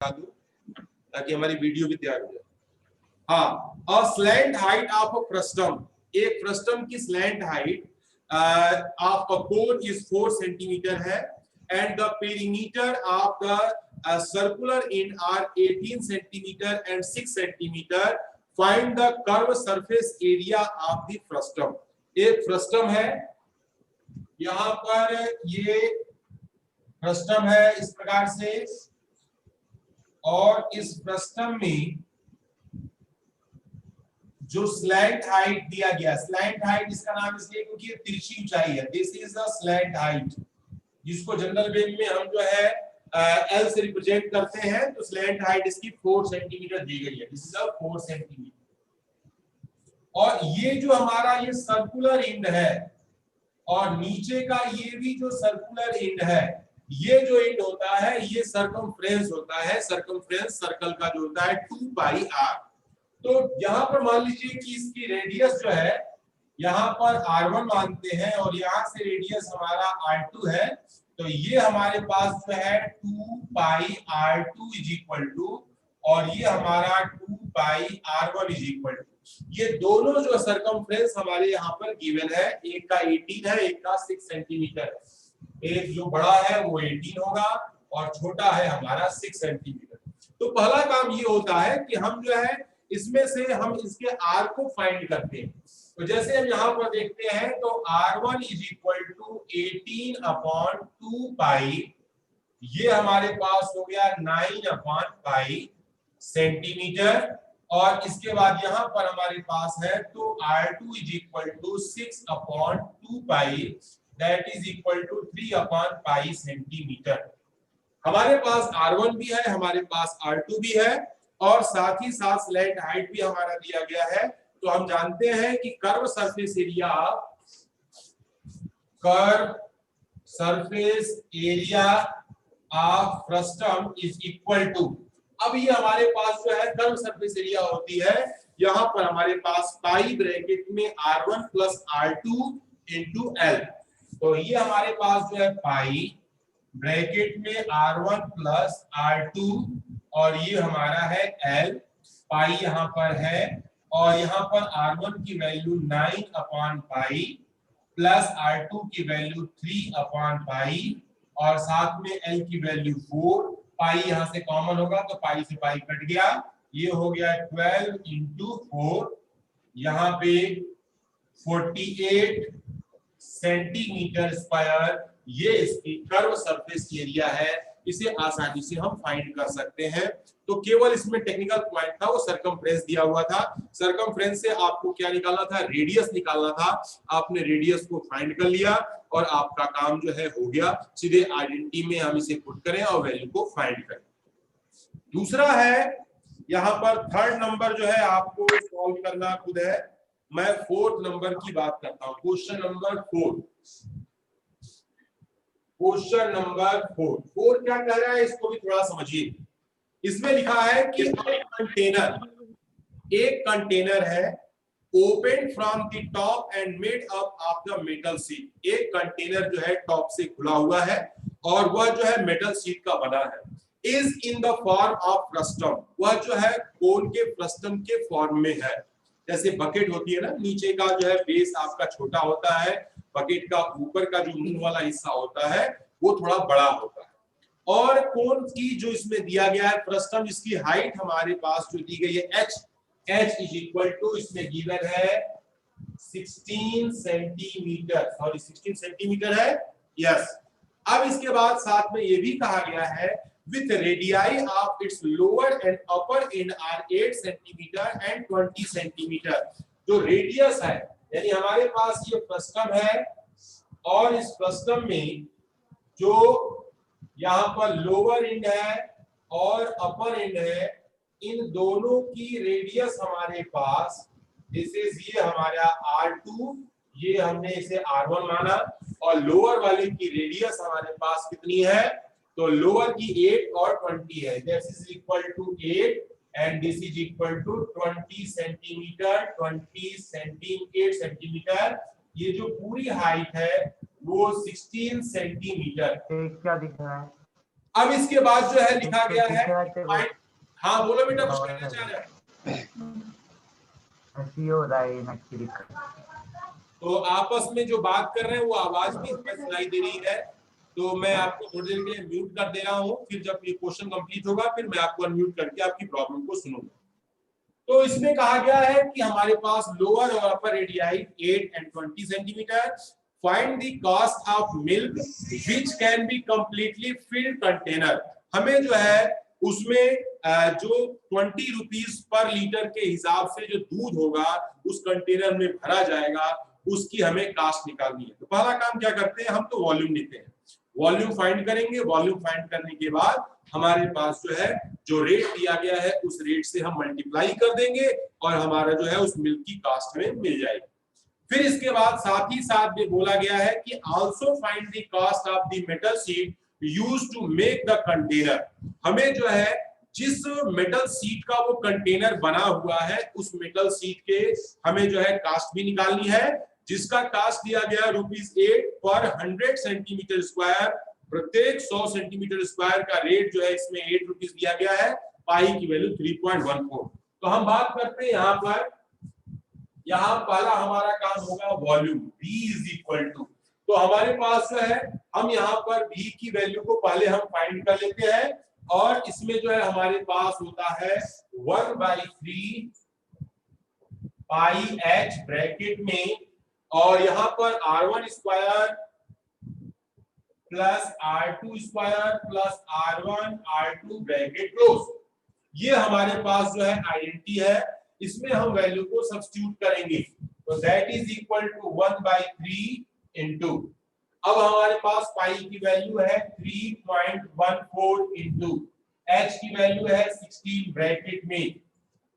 दूं ताकि हमारी वीडियो भी तैयार हो जाए। हाँ, a slant height of a frustum, एक फ्रस्टम की slant height of a cone is 4 centimetre है and the perimeter of the circular end are 18 centimetre and 6 centimetre. Find the curve surface area of the frustum. एक frustum है, यहां पर ये frustum है इस प्रकार से, और इस फ्रस्टम में जो स्लैंट हाइट दिया गया, स्लैंट हाइट इसका नाम इसलिए क्योंकि ये तिरछी ऊंचाई है। This is the slant height, जिसको जनरल वे में हम जो है एल से रिप्रेजेंट करते हैं। तो स्लैंट हाइट इसकी 4 सेंटीमीटर दी गई है। This is a 4 centimetre. और ये जो हमारा ये सर्कुलर एंड है और नीचे का ये भी जो सर्कुलर एंड है, ये जो एंड होता है ये सर्कमफ्रेंस होता है। सर्कमफ्रेंस सर्कल का जो होता है 2 पाई आर। तो यहां पर मान लीजिए कि इसकी रेडियस जो है यहां पर r1 मानते हैं और यहां से रेडियस हमारा r2 है। तो ये हमारे पास जो है 2 पाई r2 इज इक्वल टू, और ये हमारा 2 पाई r1 इज इक्वल टू, ये दोनों जो सर्कमफ्रेंस हमारे यहाँ पर गिवन है, एक का 18 है, एक का 6 सेंटीमीटर है। एक जो बड़ा है वो 18 होगा और छोटा है हमारा 6 सेंटीमीटर। तो पहला काम ये होता है कि हम जो है इसमें से हम इसके r को फाइंड करते हैं। तो जैसे हम यहाँ पर देखते हैं तो r1 is equal to 18 upon 2 pi, ये हमारे पास हो गया 9 अपॉन पाई सेंटीमीटर। और इसके बाद यहां पर हमारे पास है तो r2 is equal to 6 upon 2 pi, that is equal to 3 upon pi centimetre. हमारे पास r1 भी है, हमारे पास r2 भी है, और साथ ही साथ स्लैंट हाइट भी हमारा दिया गया है। तो हम जानते हैं कि curve surface area, curve surface area of frustum is equal to, अब ये हमारे पास जो है कर्व सरफेस एरिया होती है, यहां पर हमारे पास पाई ब्रैकेट में r1 plus r2 into L. तो ये हमारे पास जो है पाई ब्रैकेट में r1 प्लस r2 और ये हमारा है l, पाई यहां पर है, और यहां पर r1 की value 9 upon pi plus r2 की वैल्यू 3 अपॉन पाई, और साथ में l की वैल्यू 4। पाई यहां से कॉमन होगा तो पाई से पाई कट गया, ये हो गया 12 इंटू 4, यहाँ पे 48 सेंटीमीटर स्क्वायर। ये इसकी कर्व सरफेस एरिया है, इसे आसानी से हम फाइंड कर सकते हैं। तो केवल इसमें टेक्निकल पॉइंट था, वो सर्कमफ्रेंस दिया हुआ था। सर्कमफ्रेंस से आपको क्या निकालना था, रेडियस निकालना था। आपने रेडियस को फाइंड कर लिया और आपका काम जो है हो गया। सीधे आइडेंटिटी में हम इसे पुट करें और वैल्यू को फाइंड करें। दूसरा है यहाँ पर थर्ड नंबर जो है आपको सॉल्व करना खुद है। मैं फोर्थ नंबर की बात करता हूं, क्वेश्चन नंबर 4। क्वेश्चन नंबर 4 क्या कह रहा है, इसको भी थोड़ा समझिए। इसमें लिखा है कि एक कंटेनर है open from the top and made up of the metal sheet. एक कंटेनर जो है टॉप से खुला हुआ है और वह जो है मेटल शीट का बना है। Is in the form of frustum, वह जो है कोन के फ्रस्टम के फॉर्म में है। जैसे बकेट होती है ना, नीचे का जो है बेस आपका छोटा होता है, बकेट का ऊपर का जो मुंह वाला हिस्सा होता है वो थोड़ा बड़ा होता है। और कोन की जो इसमें दिया गया है फ्रस्टम, इसकी हाइट हमारे पास जो दी गई है h इज इक्वल टू, इसमें गिवन है 16 सेंटीमीटर, सॉरी 16 सेंटीमीटर है, यस। अब इसके बाद साथ में ये भी कहा गया है with radii of its lower and upper end are 8 centimetre and 20 centimetre. जो रेडियस है, यानी हमारे पास ये फ्रस्टम है और इस फ्रस्टम में जो यहाँ पर लोअर एंड है और अपर एंड है, इन दोनों की रेडियस हमारे पास, दिस इज ये हमारा r2, ये हमने इसे r1 माना, और लोअर वाले की रेडियस हमारे पास कितनी है, तो लोअर की 8 और 20 है। This is equal to 8 and this is equal to 20 centimetre, 20 centimetre. ये जो पूरी हाइट है वो 16 सेंटीमीटर। क्या दिख रहा है? अब इसके बाद जो है लिखा गया है, हाँ बोलो बेटा, कुछ कहना चाह रहे हैं? तो आपस में जो बात कर रहे हैं वो आवाज भी हमें सुनाई दे रही है, तो मैं आपको थोड़ी देर के लिए म्यूट कर दे रहा हूँ, फिर जब ये क्वेश्चन कंप्लीट होगा फिर मैं आपको अनम्यूट करके आपकी प्रॉब्लम को सुनूंगा। तो इसमें कहा गया है कि हमारे पास लोअर और upper radii 8 and 20 centimetre, find the cost of milk which can be completely filled container. हमें जो है उसमें जो 20 रुपीज पर लीटर के हिसाब से जो दूध होगा उस कंटेनर में भरा जाएगा, उसकी हमें कास्ट निकालनी है। तो पहला काम क्या करते हैं, हम तो वॉल्यूम लेते हैं, वॉल्यूम फाइंड करेंगे। वॉल्यूम फाइंड करने के बाद हमारे पास जो है जो रेट दिया गया है उस रेट से हम मल्टीप्लाई कर देंगे और हमारा जो है उस मिल्क की कास्ट में मिल जाएगी। फिर इसके बाद साथ ही साथ भी बोला गया है कि also find the cost of the metal sheet used to make the container. हमें जो है जिस मेटल शीट का वो कंटेनर बना हुआ है उस मेटल शीट के हमें जो है कास्ट भी निकालनी है, जिसका कास्ट दिया गया ₹8 पर 100 सेंटीमीटर स्क्वायर। प्रत्येक 100 सेंटीमीटर स्क्वायर का रेट जो है इसमें 8 रुपीज दिया गया है, पाई की वैल्यू 3.14। तो हम बात करते हैं यहाँ पर, यहाँ पहला हमारा काम होगा volume, V is equal to, तो हमारे पास जो है हम यहाँ पर V की वैल्यू को पहले हम फाइंड कर लेते हैं और इसमें जो है हमारे पास होता है 1/3 पाई H ब्रैकेट में, और यहाँ पर R1 square plus R2 square plus R1 R2 bracket close. ये हमारे पास जो है आइडेंटिटी है, इसमें हम वैल्यू को सब्स्टिट्यूट करेंगे, तो that is equal to 1/3 into, अब हमारे पास पाई की वैल्यू है 3.14 इनटू H की वैल्यू है 16 ब्रैकेट में।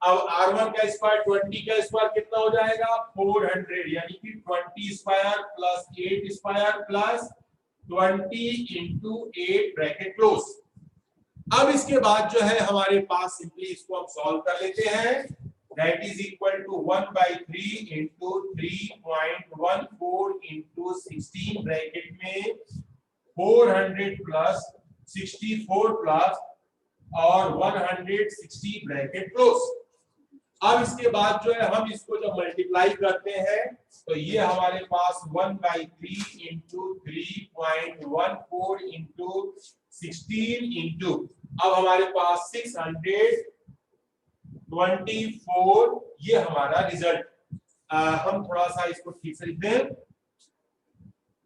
अब R1 का स्क्वायर 20 का स्क्वायर कितना हो जाएगा 400, यानी कि 20 square plus 8 square plus 20 into 8 bracket close. अब इसके बाद जो है हमारे पास सिंपली इसको हम सॉल्व कर लेते हैं, that is equal to 1/3 into 3.14 into 16 bracket में 400 प्लस 64 प्लस और 160 ब्रैकेट क्लोज। अब इसके बाद जो है हम इसको जब मल्टीप्लाई करते हैं तो ये हमारे पास 1/3 इंटू 3.14 इंटू 16 इंटू, अब हमारे पास 624, ये हमारा रिजल्ट। हम थोड़ा सा इसको ठीक से लिखते हैं,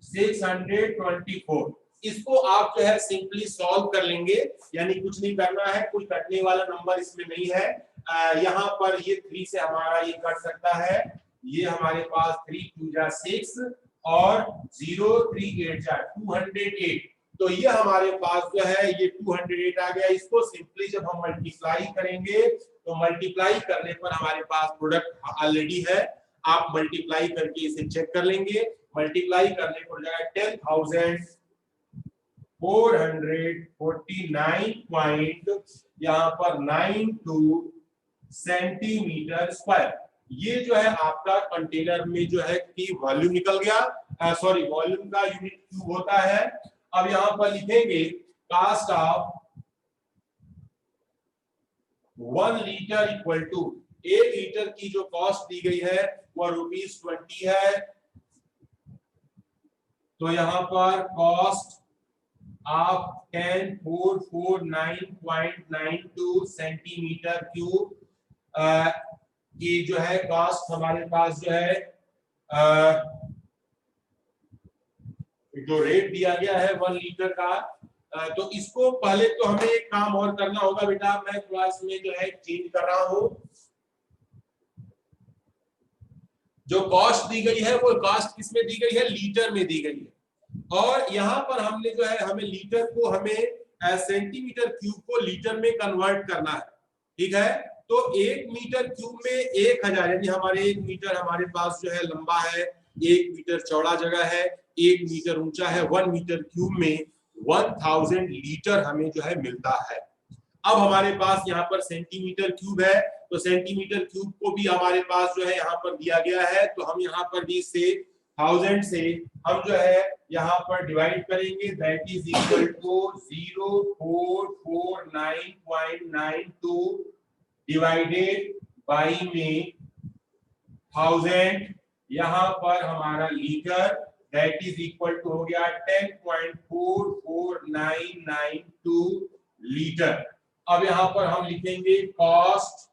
624। इसको आप जो है सिंपली सॉल्व कर लेंगे, यानी कुछ नहीं करना है, कोई कटने वाला नंबर इसमें नहीं है। यहाँ पर ये 3 से हमारा ये कट सकता है, ये हमारे पास 3 2 जा 6 और 0 3 8 जा 208, तो ये हमारे पास जो है ये 208 आ गया। इसको सिंपली जब हम मल्टीप्लाई करेंगे तो मल्टीप्लाई करने पर हमारे पास प्रोडक्ट ऑलरेडी है, आप मल्टीप्लाई करके इसे चेक कर लेंगे। मल्टीप्लाई करने पर जाएगा 10,449 यहाँ पर 92 सेंटीमीटर स्क्वायर। ये जो है आपका कंटेनर में जो है कि वॉल्यूम निकल गया, सॉरी वॉल्यूम का यूनिट क्यूब होता है। अब यहाँ पर लिखेंगे cost of 1 litre equal to, 1 litre की जो कॉस्ट दी गई है वो ₹20 है, तो यहाँ पर कॉस्ट ऑफ 10,449.92 सेंटीमीटर क्यूब की जो है कॉस्ट हमारे पास जो है जो रेट दिया गया है 1 लीटर का। तो इसको पहले तो हमें एक काम और करना होगा बेटा, मैं क्लास में जो है चेंज कर रहा हूं। जो कॉस्ट दी गई है वो कॉस्ट किसमें दी गई है, लीटर में दी गई है, और यहाँ पर हमने जो है हमें लीटर को हमें सेंटीमीटर क्यूब को लीटर में कन्वर्ट करना है, ठीक है। तो 1 मीटर क्यूब में 1000, यानी हमारे 1 मीटर हमारे पास जो है लंबा है, 1 मीटर चौड़ा जगह है, 1 मीटर ऊंचा है, 1 मीटर क्यूब में 1000 लीटर हमें जो है मिलता है। अब हमारे पास यहाँ पर सेंटीमीटर क्यूब है, तो सेंटीमीटर क्यूब को भी हमारे पास जो है यहाँ पर दिया गया है, तो हम यहाँ पर भी से 1000 से हम जो है यहाँ पर डिवाइड करेंगे, that is equal to 0449.92 divided by में 1000, यहाँ पर हमारा litre that is equal to हो गया 10.44992 लीटर। अब यहाँ पर हम लिखेंगे cost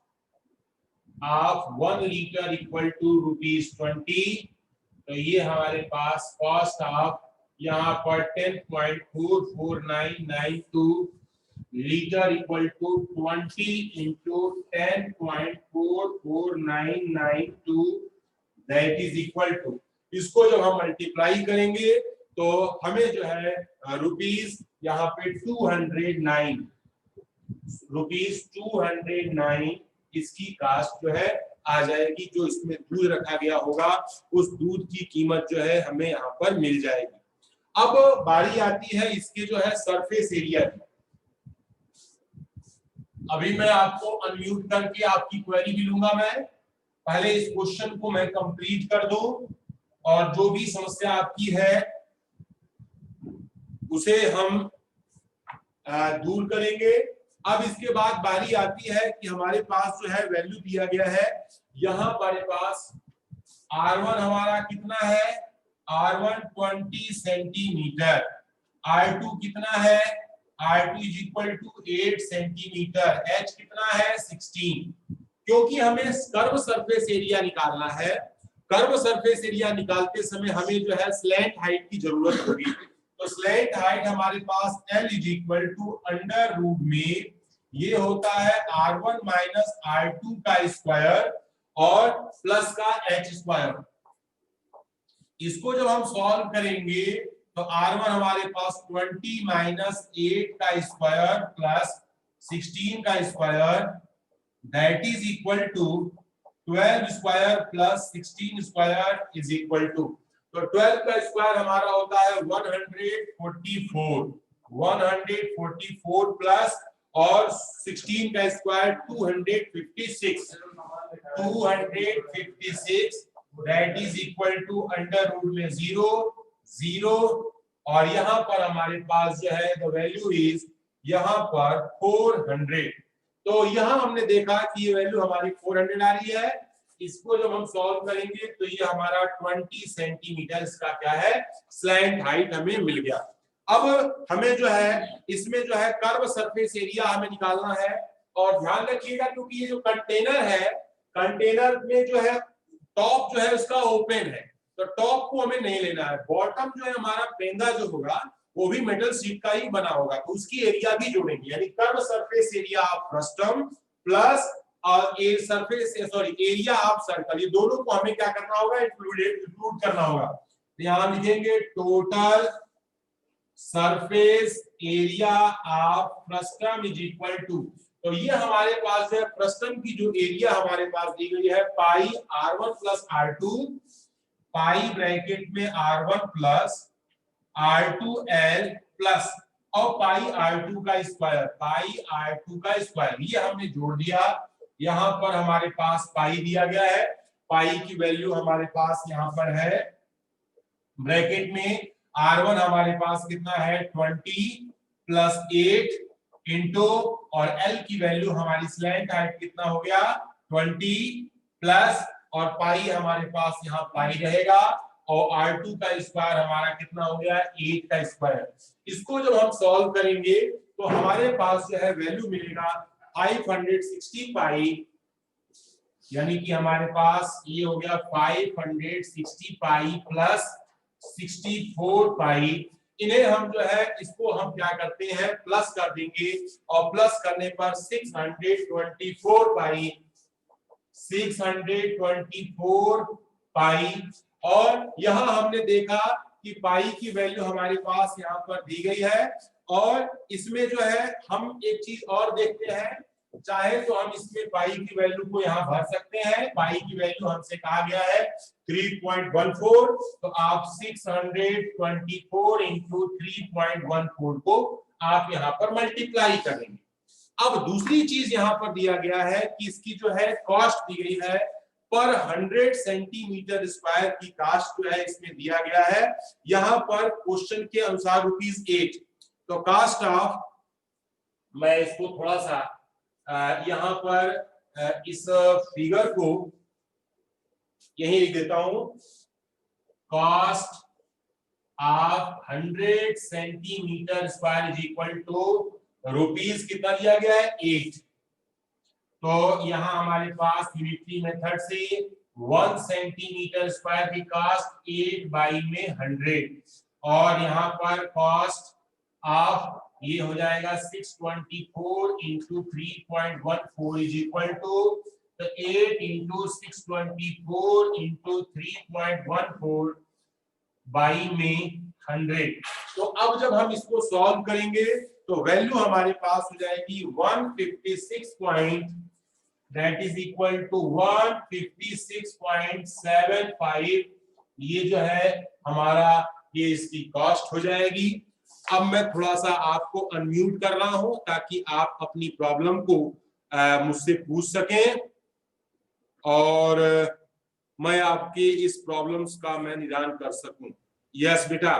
of 1 litre equal to ₹20। तो ये हमारे पास कॉस्ट ऑफ यहाँ पर 10.44992 litre equal to 20 into 10.44992 that is equal to, इसको जब हम मल्टीप्लाई करेंगे तो हमें जो है रुपीस यहाँ पे 209 इसकी कास्ट जो है आ जाएगी। जो इसमें दूध रखा गया होगा उस दूध की कीमत जो है हमें यहाँ पर मिल जाएगी। अब बारी आती है इसके जो है सरफेस एरिया की। अभी मैं आपको अनम्यूट करके आपकी क्वेरी भी लूंगा, मैं पहले इस क्वेश्चन को मैं कंप्लीट कर दूं और जो भी समस्या आपकी है उसे हम दूर करेंगे। अब इसके बाद बारी आती है कि हमारे पास जो है वैल्यू दिया गया है, यहाँ हमारे पास R1 हमारा कितना है, R1 20 सेंटीमीटर, R2 कितना है, R2 is equal to 8 centimetre, H कितना है 16। क्योंकि हमें कर्व सरफेस एरिया निकालना है, कर्व सरफेस एरिया निकालते समय हमें जो है स्लैंट हाइट की जरूरत होगी। तो स्लैंट हाइट हमारे पास L is equal to under root में ये होता है R1 माइनस R2 का स्क्वायर और प्लस का H स्क्वायर। इसको जब हम सॉल्व करेंगे तो R1 हमारे पास 20 माइनस 8 का स्क्वायर प्लस 16 का square that is equal to 12 square plus 16 square is equal to, तो 12 का स्क्वायर हमारा होता है 144 प्लस और 16 का square 256 that is equal to under root में 0 और यहाँ पर हमारे पास जो है द वैल्यू इज यहाँ पर 400। तो यहाँ हमने देखा कि ये वैल्यू हमारी 400 आ रही है। इसको जब हम सॉल्व करेंगे तो ये हमारा 20 सेंटीमीटर इसका क्या है स्लैंट हाइट हमें मिल गया। अब हमें जो है इसमें जो है कर्व सरफेस एरिया हमें निकालना है और ध्यान रखिएगा क्योंकि ये जो कंटेनर है, कंटेनर में जो है टॉप जो है उसका ओपन है, तो टॉप को हमें नहीं लेना है। बॉटम जो है हमारा पेंदा जो होगा वो भी मेटल शीट का ही बना होगा, तो उसकी एरिया भी जोड़ेंगे, यानी curve surface area of frustum plus surface sorry area of circle, ये दोनों को हमें क्या करना होगा इंक्लूड करना होगा। तो यहां लिखेंगे total surface area of frustum is equal to, तो ये हमारे पास है फ्रस्टम की जो एरिया हमारे पास दी गई है पाई R1 प्लस R2 पाई ब्रैकेट में R1 प्लस R2L प्लस और पाई R2 का स्क्वायर, ये हमने जोड़ दिया। यहाँ पर हमारे पास पाई दिया गया है, पाई की वैल्यू हमारे पास यहाँ पर है ब्रैकेट में R1 हमारे पास कितना है 20 प्लस 8 इंटू और L की वैल्यू हमारी स्लैंट हाइट कितना हो गया 20 प्लस और पाई हमारे पास यहाँ पाई रहेगा और R2 का स्क्वायर हमारा कितना हो गया 8 का स्क्वायर। इसको जब हम सॉल्व करेंगे तो हमारे पास जो है वैल्यू मिलेगा 560 पाई, यानी कि हमारे पास ये हो गया 560 पाई प्लस 64 पाई। इन्हें हम जो है इसको हम क्या करते हैं प्लस कर देंगे और प्लस करने पर 624 पाई और यहां हमने देखा कि पाई की वैल्यू हमारे पास यहाँ पर दी गई है और इसमें जो है हम एक चीज और देखते हैं, चाहे तो हम इसमें पाई की वैल्यू को यहाँ भर सकते हैं। पाई की वैल्यू हमसे कहा गया है 3.14, तो आप 624 इंटू 3.14 को आप यहाँ पर मल्टीप्लाई करेंगे। अब दूसरी चीज यहाँ पर दिया गया है कि इसकी जो है कॉस्ट दी गई है पर 100 सेंटीमीटर स्क्वायर की कास्ट जो है इसमें दिया गया है। यहां पर क्वेश्चन के अनुसार ₹8। तो कास्ट ऑफ, मैं इसको थोड़ा सा यहां पर इस फिगर को यही लिख देता हूं। Cost of 100 centimetre square is equal to rupees कितना दिया गया है 8। तो यहां हमारे पास यूनिटरी मेथड से 1 सेंटीमीटर स्क्वायर की कॉस्ट 8/100 और यहां पर कॉस्ट ऑफ ये हो जाएगा 624 इंटू 3.14 इज इक्वल टू, तो 8 इंटू 624 इंटू 3.14 बाई में 100। तो अब जब हम इसको सॉल्व करेंगे तो वैल्यू हमारे पास हो जाएगी 156 दैट इज इक्वल टू 156.75। ये जो है हमारा ये इसकी कॉस्ट हो जाएगी। अब मैं थोड़ा सा आपको अनम्यूट कर रहा हूं ताकि आप अपनी प्रॉब्लम को मुझसे पूछ सकें और मैं आपके इस प्रॉब्लम्स का मैं निदान कर सकूं। यस बेटा,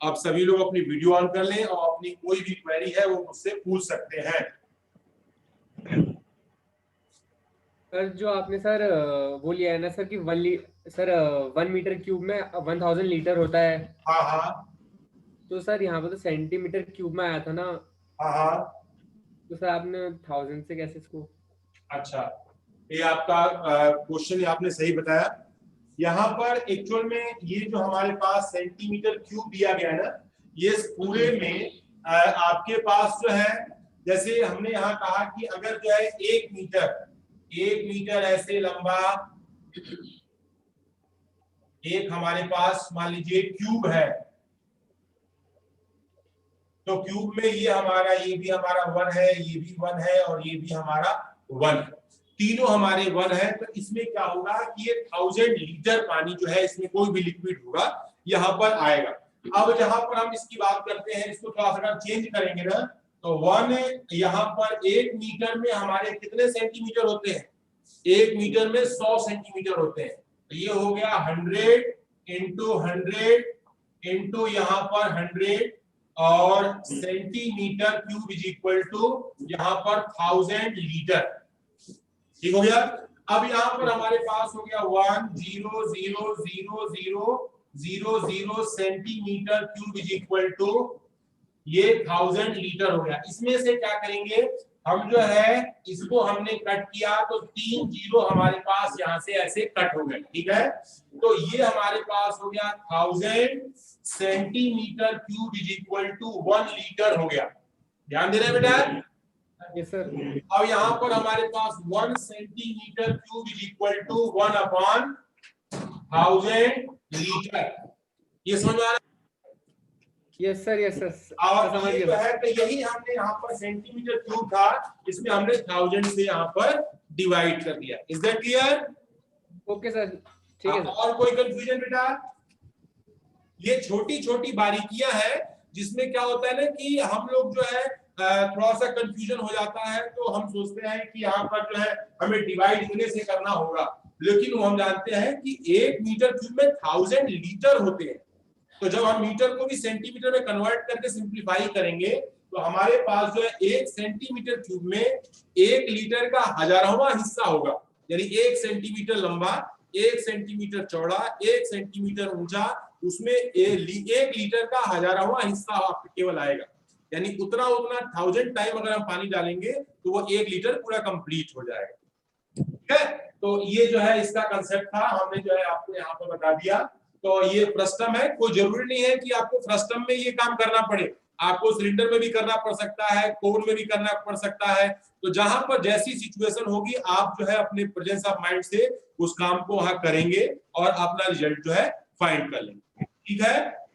अब सभी लोग अपनी वीडियो ऑन कर लें और अपनी कोई भी क्वेरी है वो मुझसे पूछ सकते हैं। सर जो आपने सर वो लिया है ना सर कि 1 मीटर क्यूब में 1000 लीटर होता है। हाँ हाँ, तो सर यहाँ पर तो सेंटीमीटर क्यूब में आया था ना। हाँ हाँ, तो सर आपने 1000 से कैसे इसको? अच्छा, ये आपका क्वेश्चन आपने सही बताया। यहाँ पर एक्चुअल में ये जो हमारे पास सेंटीमीटर क्यूब दिया गया है ना, ये पूरे में आपके पास जो है, जैसे हमने यहाँ कहा कि अगर जो है 1 मीटर ऐसे लंबा एक हमारे पास मान लीजिए क्यूब है, तो क्यूब में ये हमारा, ये भी हमारा 1 है, ये भी 1 है और ये भी हमारा 1 है, तीनों हमारे 1 है। तो इसमें क्या होगा कि ये 1000 लीटर पानी जो है इसमें कोई भी लिक्विड होगा यहाँ पर आएगा। अब जहां पर हम इसकी बात करते हैं, इसको थोड़ा सा चेंज करेंगे ना, तो 1 यहाँ पर 1 मीटर में हमारे कितने सेंटीमीटर होते हैं? 1 मीटर में 100 सेंटीमीटर होते हैं। तो ये हो गया 100 इंटू 100 इंटू यहाँ पर 100 और centimetre cube is equal to यहाँ पर 1000 लीटर। ठीक हो गया। अब यहाँ पर हमारे पास हो गया 1,000,000 centimetre cube is equal to ये 1000 लीटर हो गया। इसमें से क्या करेंगे हम, जो है इसको हमने कट किया तो 3 जीरो हमारे पास यहाँ से ऐसे कट हो गए। ठीक है, तो ये हमारे पास हो गया 1000 centimetre cube is equal to 1 litre हो गया। ध्यान दे रहे हैं बेटा? Yes sir. अब यहाँ पर हमारे पास 1 centimetre cube is equal to 1/1000 litre. ये समझ में आ रहा है? Yes sir, yes sir. और ये जो है तो यही हमने यहाँ पर सेंटीमीटर क्यूब था, इसमें हमने 1000 से यहाँ पर डिवाइड कर दिया। Is that clear? Okay sir, ठीक है। और कोई कंफ्यूजन बेटा? ये छोटी छोटी बारीकियां हैं जिसमें क्या होता है ना कि हम लोग जो है थोड़ा सा कंफ्यूजन हो जाता है, तो हम सोचते हैं कि यहाँ पर जो है हमें डिवाइड इतने से करना होगा, लेकिन वो हम जानते हैं कि 1 मीटर क्यूब में 1000 लीटर होते हैं। तो जब हम मीटर को भी सेंटीमीटर में कन्वर्ट करके सिंप्लीफाई करेंगे तो हमारे पास जो है 1 सेंटीमीटर क्यूब में 1 लीटर का 1000वां हिस्सा होगा। यानी 1 सेंटीमीटर लंबा, 1 सेंटीमीटर चौड़ा, 1 सेंटीमीटर ऊंचा, उसमें 1 लीटर का 1000वां हिस्सा आपको केवल आएगा। यानी उतना 1000 टाइम अगर हम पानी डालेंगे तो वो 1 लीटर पूरा कंप्लीट हो जाएगा। ठीक है, तो ये जो है इसका कंसेप्ट था, हमने जो है आपको यहाँ पर बता दिया। तो ये फ्रस्टम है, कोई जरूरी नहीं है कि आपको फ्रस्टम में ये काम करना पड़े, आपको सिलेंडर में भी करना पड़ सकता है, कोन में भी करना पड़ सकता है। तो जहां पर जैसी सिचुएशन होगी आप जो है अपने प्रेजेंस ऑफ माइंड से उस काम को वहां करेंगे और अपना रिजल्ट जो है फाइंड कर लेंगे। ठीक है,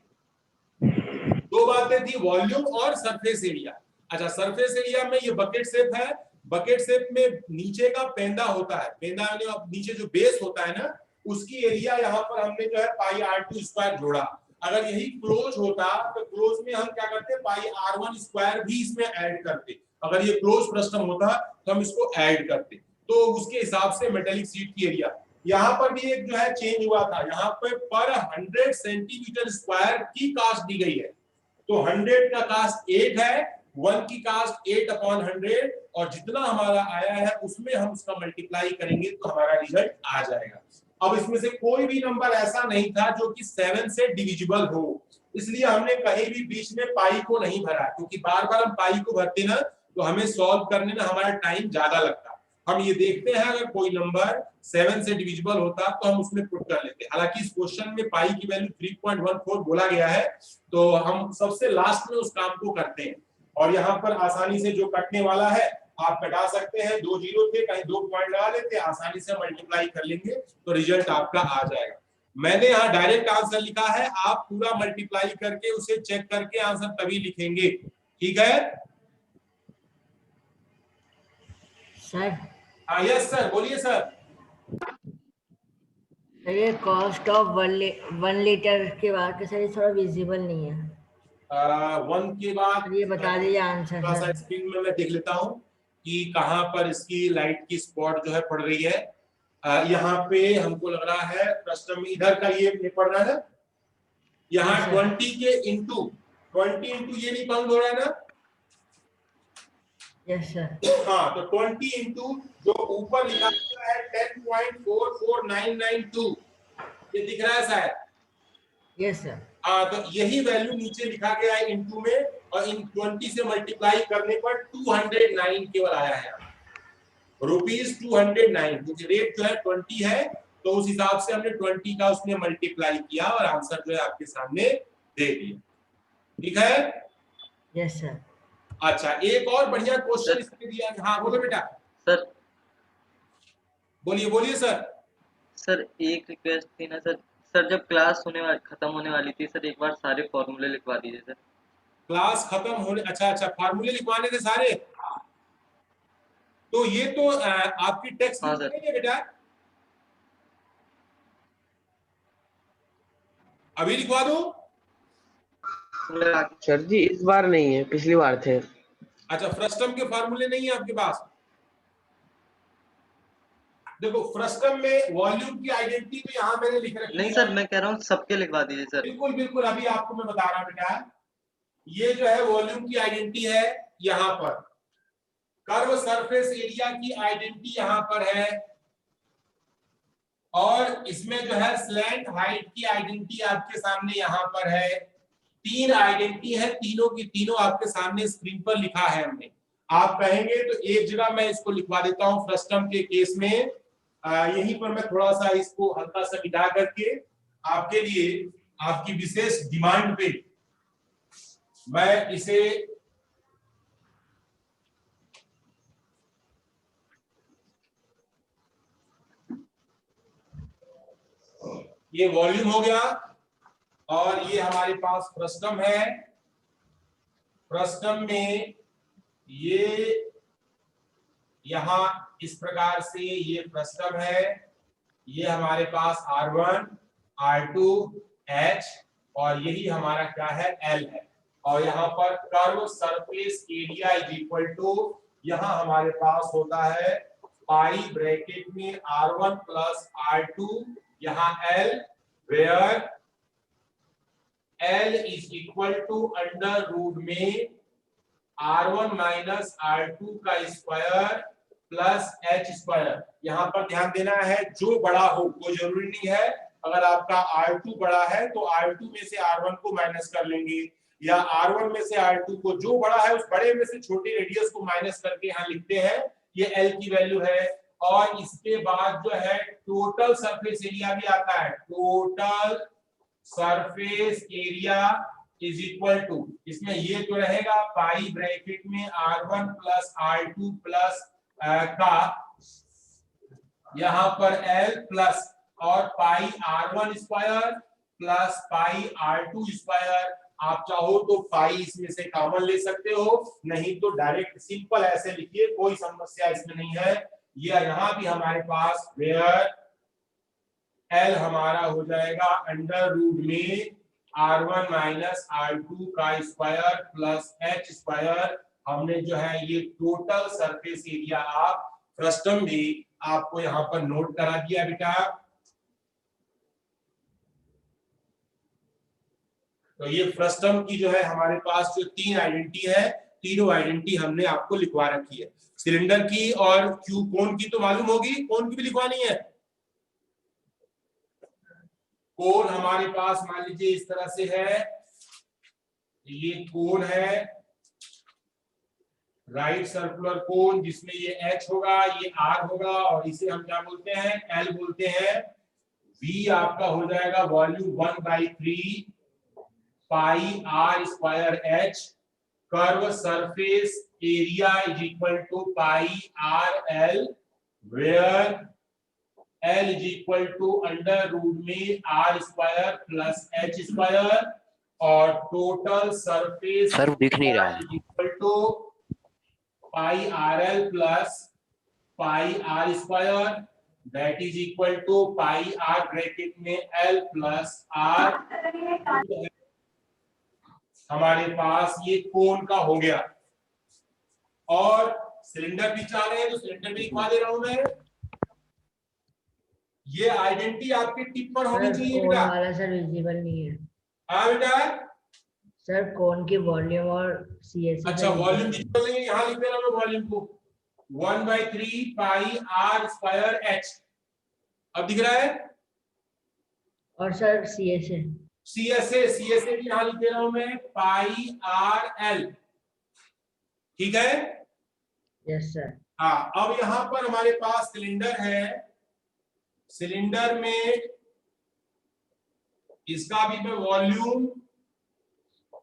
दो बातें थी, वॉल्यूम और सरफेस एरिया। अच्छा, सरफेस एरिया में ये बकेट शेप है, बकेट शेप में नीचे का पेंदा होता है, पेंदा नीचे जो बेस होता है ना, उसकी एरिया यहाँ पर हमने जो है पाई r2 स्क्वायर जोड़ा। अगर यही क्लोज होता तो क्लोज में हम क्या करते, पाई r1 स्क्वायर भी इसमें ऐड करते। अगर ये क्लोज फ्रस्टम होता तो हम इसको ऐड करते, तो उसके हिसाब से मेटेलिक शीट की एरिया। यहाँ पर भी एक जो है चेंज हुआ था, यहाँ पे पर 100 सेंटीमीटर स्क्वायर की कास्ट दी गई है, तो 100 का कास्ट 8 है, 1 की कास्ट 8/100, और जितना हमारा आया है उसमें हम उसका मल्टीप्लाई करेंगे तो हमारा रिजल्ट आ जाएगा। अब इसमें से कोई भी नंबर ऐसा नहीं था जो कि 7 से डिविजिबल हो, इसलिए हमने कहीं भी बीच में पाई को नहीं भरा, क्योंकि बार बार हम पाई को भरते ना तो हमें सॉल्व करने में हमारा टाइम ज्यादा लगता। हम ये देखते हैं अगर कोई नंबर 7 से डिविजिबल होता तो हम उसमें पुट कर लेते। हालांकि इस क्वेश्चन में पाई की वैल्यू 3.14 बोला गया है, तो हम सबसे लास्ट में उस काम को करते हैं। और यहाँ पर आसानी से जो कटने वाला है आप कटा सकते हैं, 2 जीरो थे, कहीं 2 पॉइंट लगा लेते, आसानी से मल्टीप्लाई कर लेंगे तो रिजल्ट आपका आ जाएगा। मैंने यहाँ डायरेक्ट आंसर लिखा है, आप पूरा मल्टीप्लाई करके उसे चेक करके आंसर तभी लिखेंगे, ठीक है सर? हाँ यस सर, बोलिए सर। ये कॉस्ट ऑफ 1 लीटर के बाद के सर ये थोड़ा विजिबल नहीं है। 1 के बाद ये बता दीजिए आंसर थोड़ा सा सर। स्क्रीन में मैं देख लेता हूँ कि कहाँ पर इसकी लाइट की स्पॉट जो है पड़ रही है। यहाँ पे हमको लग रहा है प्रश्न में इधर का ये पड़ रहा है, यहाँ 20 के इंटू 20 इंटू ये नहीं काउंट हो रहा है ना? Yes sir. हाँ, तो 20 इंटू जो ऊपर लिखा है 10.44992 ये दिख रहा है शायद। Yes sir. तो यही वैल्यू नीचे लिखा गया है इंटू में, और इन 20 से मल्टीप्लाई करने पर 209 केवल आया है, ₹209, क्योंकि रेट जो है 20 है, तो उस हिसाब से हमने 20 का उसने मल्टीप्लाई किया और आंसर जो है आपके सामने दे दिया, ठीक है? Yes sir. अच्छा, एक और बढ़िया क्वेश्चन इसमें दिया है। हाँ बोलो बेटा। सर बोलिए बोलिए सर। सर एक रिक्वेस्ट थी ना सर, जब क्लास खत्म होने वाली थी सर, एक बार सारे फॉर्मूले लिखवा दीजिए सर। क्लास खत्म होने, अच्छा फार्मूले लिखवाने थे सारे, तो ये तो आपकी टेक्स्ट हाँ बुक सर। नहीं है बेटा, अभी लिखवा दो। सर जी इस बार नहीं है, पिछली बार थे। अच्छा, फ्रस्टम के फार्मूले नहीं है आपके पास? देखो फ्रस्टम में वॉल्यूम की आइडेंटिटी तो यहाँ मैंने लिख रखी है। नहीं सर, मैं कह रहा हूँ सबके लिखवा दीजिए सर। बिल्कुल बिल्कुल, अभी आपको मैं बता रहा हूँ बेटा, ये जो है वॉल्यूम की आइडेंटिटी है यहाँ पर, कर्व सरफेस एरिया की आइडेंटिटी यहाँ पर है, और इसमें जो है स्लैंट हाइट की आइडेंटिटी आपके सामने यहाँ पर है। 3 आइडेंटिटी है, तीनों की तीनों आपके सामने स्क्रीन पर लिखा है हमने। आप कहेंगे तो एक जगह मैं इसको लिखवा देता हूँ फ्रस्टम के केस में, यहीं पर मैं थोड़ा सा इसको हल्का सा मिटा करके आपके लिए आपकी विशेष डिमांड पे मैं इसे ये वॉल्यूम हो गया, और ये हमारे पास फ्रस्टम है। फ्रस्टम में ये यहां इस प्रकार से ये फ्रस्टम है, ये हमारे पास R1 R2 H, और यही हमारा क्या है L है, और यहाँ पर curve surface area is equal to, यहाँ हमारे पास होता है पाई ब्रैकेट में R1 प्लस R2, यहाँ L, where L is equal to under root में R1 माइनस R2 का स्क्वायर प्लस H स्क्वायर। यहाँ पर ध्यान देना है, जो बड़ा हो कोई जरूरी नहीं है, अगर आपका R2 बड़ा है तो R2 में से R1 को माइनस कर लेंगे, या R1 में से R2 को, जो बड़ा है उस बड़े में से छोटे रेडियस को माइनस करके यहाँ लिखते हैं, ये L की वैल्यू है। और इसके बाद जो है टोटल सरफेस एरिया भी आता है, total surface area is equal to, इसमें ये तो रहेगा पाई ब्रैकेट में R1 प्लस R2 प्लस का यहाँ पर L प्लस और पाई R1 स्क्वायर प्लस पाई R2 स्क्वायर। आप चाहो तो पाई इसमें से कॉमन ले सकते हो, नहीं तो डायरेक्ट सिंपल ऐसे लिखिए, कोई समस्या इसमें नहीं है। ये यहाँ भी हमारे पास वेयर L हमारा हो जाएगा अंडर रूट में R1 माइनस R2 का स्क्वायर प्लस H स्क्वायर। हमने जो है ये टोटल सरफेस एरिया आप फ्रस्टम भी आपको यहाँ पर नोट करा दिया बेटा। तो ये फ्रस्टम की जो है हमारे पास जो 3 आइडेंटिटी है, तीनों आइडेंटिटी हमने आपको लिखवा रखी है। सिलेंडर की और क्यू कोन की तो मालूम होगी, कोन की भी लिखवानी है। कोन हमारे पास मान लीजिए इस तरह से है, ये कोन है राइट सर्कुलर कोन, जिसमें ये H होगा, ये R होगा, और इसे हम क्या बोलते हैं, L बोलते हैं। V आपका हो जाएगा volume 1/3 pi R square H, curve surface area is equal to pi RL, where L is equal to under root में R square plus H square, और टोटल सरफेस सर दिख नहीं रहा है। Is equal to pi RL plus pi R square, that is equal to pi R bracket में L plus R। हमारे पास ये कोन का हो गया। और सिलेंडर भी चाह रहे हैं तो सिलेंडर भी लिखवा दे रहा हूं मैं। ये आइडेंटिटी आपके टिप पर होनी चाहिए कोन बेटा। वाला सर विजिबल नहीं है हाँ बेटा, सर, कोन की वॉल्यूम और CSE अच्छा वॉल्यूम विजिबल नहीं है, यहाँ लिख दे रहा हूं मैं वॉल्यूम को 1/3 पाई R स्क्वायर H। अब दिख रहा है। और सर CSA भी यहाँ लिख दे रहा हूं मैं पाई RL। ठीक है। Yes sir. हाँ, अब यहाँ पर हमारे पास सिलेंडर है। सिलेंडर में इसका भी मैं वॉल्यूम,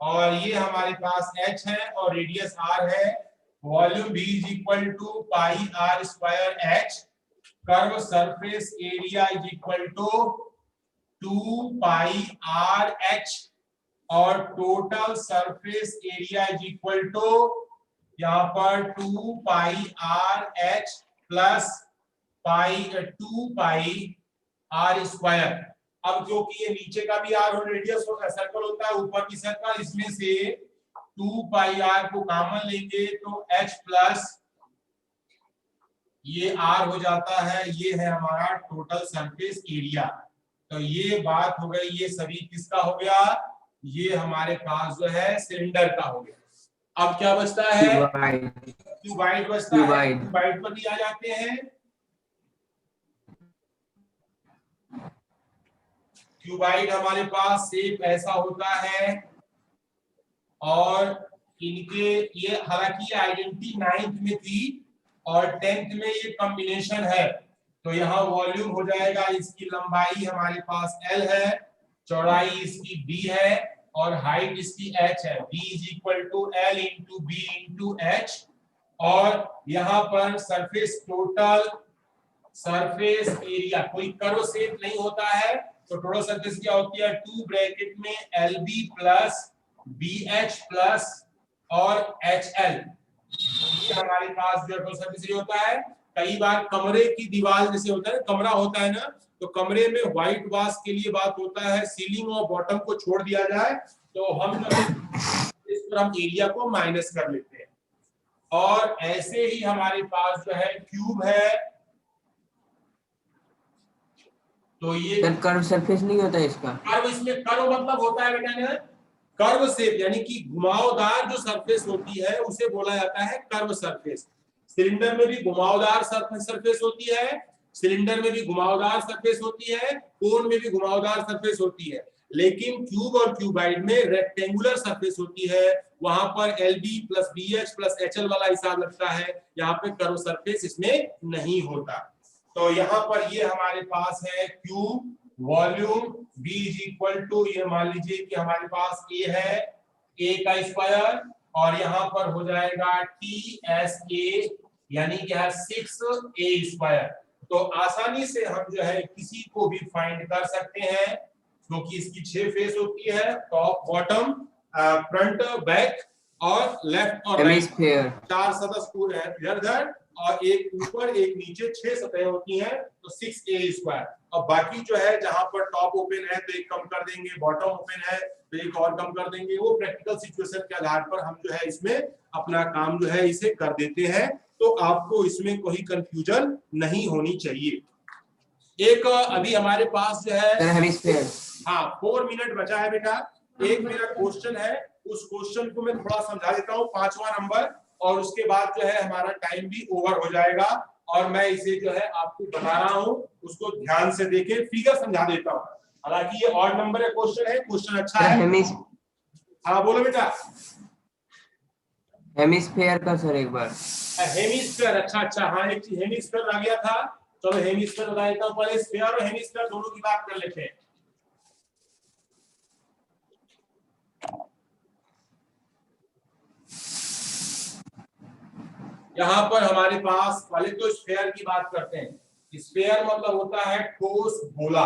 और ये हमारे पास H है और रेडियस R है। Volume V is equal to pi R square H, curve surface area is equal to 2 pi R H, और total surface area is equal to यहाँ पर 2 pi R H plus 2 pi R square. अब जो कि ये नीचे का भी R और रेडियस सर्कल होता है, ऊपर की सर्कल, इसमें से 2 पाई R को कॉमन लेंगे तो H प्लस ये R हो जाता है। ये है हमारा टोटल सरफेस एरिया। तो ये बात हो गई, ये सभी किसका हो गया, ये हमारे पास जो है सिलेंडर का हो गया। अब क्या बचता है, क्यूबाइड बचता है। क्यूबाइड पर भी आ जाते हैं। क्यूबाइड हमारे पास शेप ऐसा होता है, और इनके ये हालांकि आइडेंटिटी 9th में थी और 10th में ये कॉम्बिनेशन है। तो यहाँ वॉल्यूम हो जाएगा, इसकी लंबाई हमारे पास L है, चौड़ाई इसकी B है, और हाइट इसकी H है। B is equal to L into B into H। और यहाँ पर सरफेस, टोटल सरफेस एरिया, कोई कर्व शेप नहीं होता है, तो टोटल सरफेस क्या होती है, 2 ब्रैकेट में LB प्लस BH प्लस और HL। ये हमारे पास जो टोटल सरफेस एरिया होता है। कई बार कमरे की दीवार जैसे होता है, कमरा होता है ना, तो कमरे में व्हाइट वॉश के लिए बात होता है, सीलिंग और बॉटम को छोड़ दिया जाए तो हम इस पर हम एरिया को माइनस कर लेते हैं। और ऐसे ही हमारे पास जो है क्यूब है, तो ये कर्व सरफेस नहीं होता इसका। कर्व, इसमें कर्व मतलब होता है बेटा ना, कर्व शेप, यानी कि घुमावदार जो सरफेस होती है उसे बोला जाता है कर्व सरफेस। सिलेंडर में भी घुमावदार सरफेस होती है, सिलेंडर में भी घुमावदार सरफेस होती है, कोन में भी घुमावदार सरफेस होती है, लेकिन क्यूब और क्यूबाइड में रेक्टेंगुलर सरफेस होती है। वहां पर LB plus BH plus HL वाला हिसाब लगता है, यहाँ पे कर्व सरफेस इसमें नहीं होता। तो यहाँ पर ये हमारे पास है cube, volume B is equal to, ये मान लीजिए कि हमारे पास A है, A का स्क्वायर, और यहाँ पर हो जाएगा TSA, यानी क्या है 6A स्क्वायर। तो आसानी से हम जो है किसी को भी फाइंड कर सकते हैं, क्योंकि इसकी 6 फेस होती है, टॉप बॉटम फ्रंट बैक और लेफ्ट और राइट, 4 सदस्य पूरे हैं इधर उधर, और एक ऊपर एक नीचे 6 सतहें होती हैं तो 6a²। और बाकी जो है जहां पर टॉप ओपन है तो एक कम कर देंगे, बॉटम ओपन है तो एक और कम कर देंगे। वो प्रैक्टिकल सिचुएशन के आधार पर हम जो है इसमें अपना काम जो है इसे कर देते हैं, तो आपको इसमें कोई कंफ्यूजन नहीं होनी चाहिए। एक अभी हमारे पास जो है सर हेमिस्फीयर। हाँ 4 मिनट बचा है बेटा। एक मेरा क्वेश्चन है, उस क्वेश्चन को मैं थोड़ा समझा देता हूँ, 5वां नंबर, और उसके बाद जो है हमारा टाइम भी ओवर हो जाएगा। और मैं इसे जो है आपको बता रहा हूँ, उसको ध्यान से देखें, फिगर समझा देता हूँ। हालांकि ये ऑड नंबर है क्वेश्चन है, क्वेश्चन अच्छा है। हाँ बोलो बेटा। हेमिस्फीयर का सर एक बार। हेमिस्फीयर, अच्छा हाँ एक चीज हेमिस्फीयर आ गया था। चलो हेमिस्फीयर बता देता हूँ, पहले स्फीयर और हेमिस्फीयर दोनों की बात कर लेते हैं। यहाँ पर हमारे पास पहले तो स्फीयर की बात करते हैं। स्फीयर मतलब होता है ठोस गोला।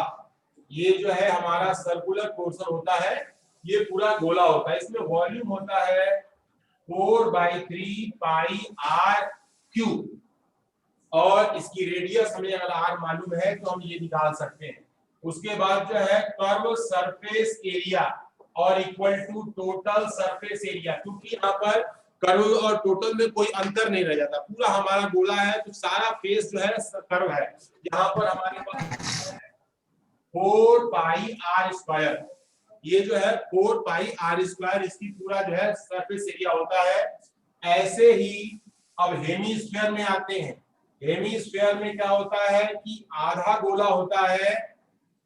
ये जो है हमारा सर्कुलर पोर्शन होता है, ये पूरा गोला होता है। इसमें वॉल्यूम होता है 4/3 पाई आर क्यूब, और इसकी रेडियस हमें अगर आर मालूम है तो हम ये निकाल सकते हैं। उसके बाद जो है कर्व सरफेस एरिया और equal to total surface area, क्योंकि यहाँ पर कर्व और टोटल में कोई अंतर नहीं रह जाता, पूरा हमारा गोला है तो सारा फेस जो है कर्व है। यहाँ पर हमारे पास 4 पाई आर स्क्वायर, ये जो है 4 पाई आर स्क्वायर इसकी पूरा जो है सरफेस एरिया होता है। ऐसे ही अब हेमिस्फीयर में आते हैं। हेमिस्फीयर में क्या होता है कि आधा गोला होता है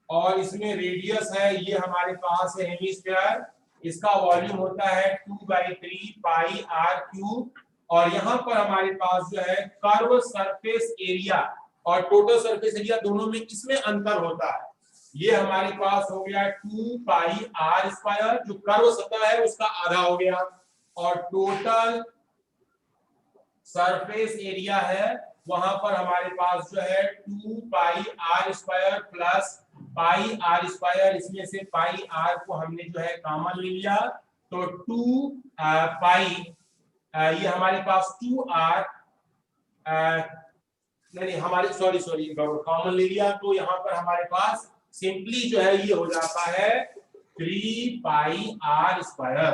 और इसमें रेडियस है, ये हमारे पास है हेमिस्फीयर। इसका वॉल्यूम होता है 2/3 पाई आर क्यूब, और यहाँ पर हमारे पास जो है कर्व सरफेस एरिया और टोटल सरफेस एरिया दोनों में इसमें अंतर होता है। ये हमारे पास हो गया 2 पाई आर स्क्वायर, जो कर्व सतह है उसका आधा हो गया, और टोटल सरफेस एरिया है वहां पर हमारे पास जो है 2 pi r square plus pi r square. इसमें से पाई आर को हमने जो है कॉमन ले लिया, तो 2 पाई, ये हमारे पास 2r, नहीं हमारे सॉरी कॉमन ले लिया, तो यहाँ पर हमारे पास सिंपली जो है ये हो जाता है 3 पाई आर स्क्वायर।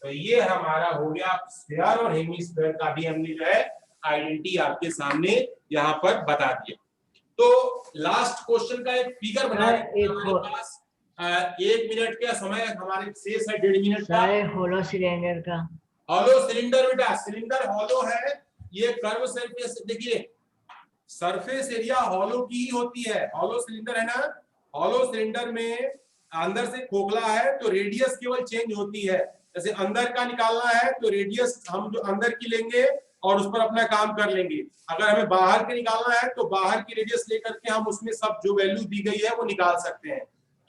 तो ये हमारा हो गया स्फीयर और हेमिस्फीयर का भी हमने जो है आइडेंटिटी आपके सामने यहाँ पर बता दिया। तो लास्ट क्वेश्चन का एक फिगर बना के हमारे पास 1 मिनट का समय हमारे शेष है, 1.5 मिनट का। होलो सिलेंडर का, हॉलो सिलेंडर बेटा, सिलेंडर हॉलो है, ये कर्व सरफेस, देखिए सरफेस एरिया हॉलो की ही होती है। हॉलो सिलेंडर है ना, हॉलो सिलेंडर में अंदर से खोखला है तो रेडियस केवल चेंज होती है। जैसे अंदर का निकालना है तो रेडियस हम जो अंदर की लेंगे और उस पर अपना काम कर लेंगे। अगर हमें बाहर के निकालना है तो बाहर की रेडियस लेकर के हम उसमें सब जो वैल्यू दी गई है वो निकाल सकते हैं।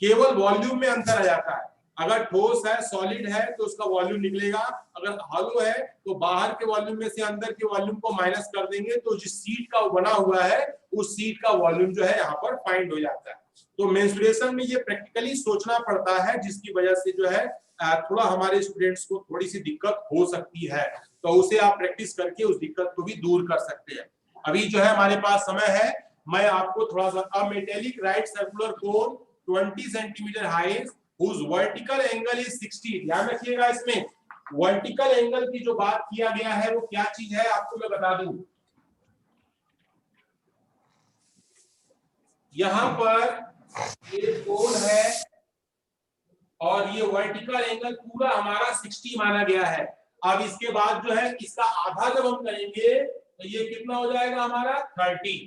केवल वॉल्यूम में अंतर आ जाता है। अगर ठोस है, सॉलिड है तो उसका वॉल्यूम निकलेगा, अगर हॉलो है तो बाहर के वॉल्यूम में से अंदर के वॉल्यूम को माइनस कर देंगे, तो जिस सीट का बना हुआ है उस सीट का वॉल्यूम जो है यहाँ पर फाइंड हो जाता है। तो मेंसुरेशन में ये प्रैक्टिकली सोचना पड़ता है, जिसकी वजह से जो है थोड़ा हमारे स्टूडेंट्स को थोड़ी सी दिक्कत हो सकती है, तो उसे आप प्रैक्टिस करके उस दिक्कत को भी दूर कर सकते हैं। अभी जो है हमारे पास समय है, मैं आपको थोड़ा सा a metallic right circular cone 20 centimetre height whose vertical angle is 60, ध्यान रखिएगा इसमें वर्टिकल एंगल की जो बात किया गया है वो क्या चीज है आपको मैं बता दूं। यहां पर एक कोण है और ये वर्टिकल एंगल पूरा हमारा 60 माना गया है। अब इसके बाद जो है इसका आधा जब हम करेंगे तो ये कितना हो जाएगा हमारा 30,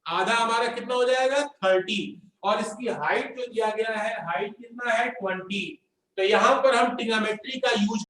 आधा हमारा कितना हो जाएगा 30, और इसकी हाइट जो दिया गया है हाइट कितना है 20। तो यहाँ पर हम ट्रिग्नोमेट्री का यूज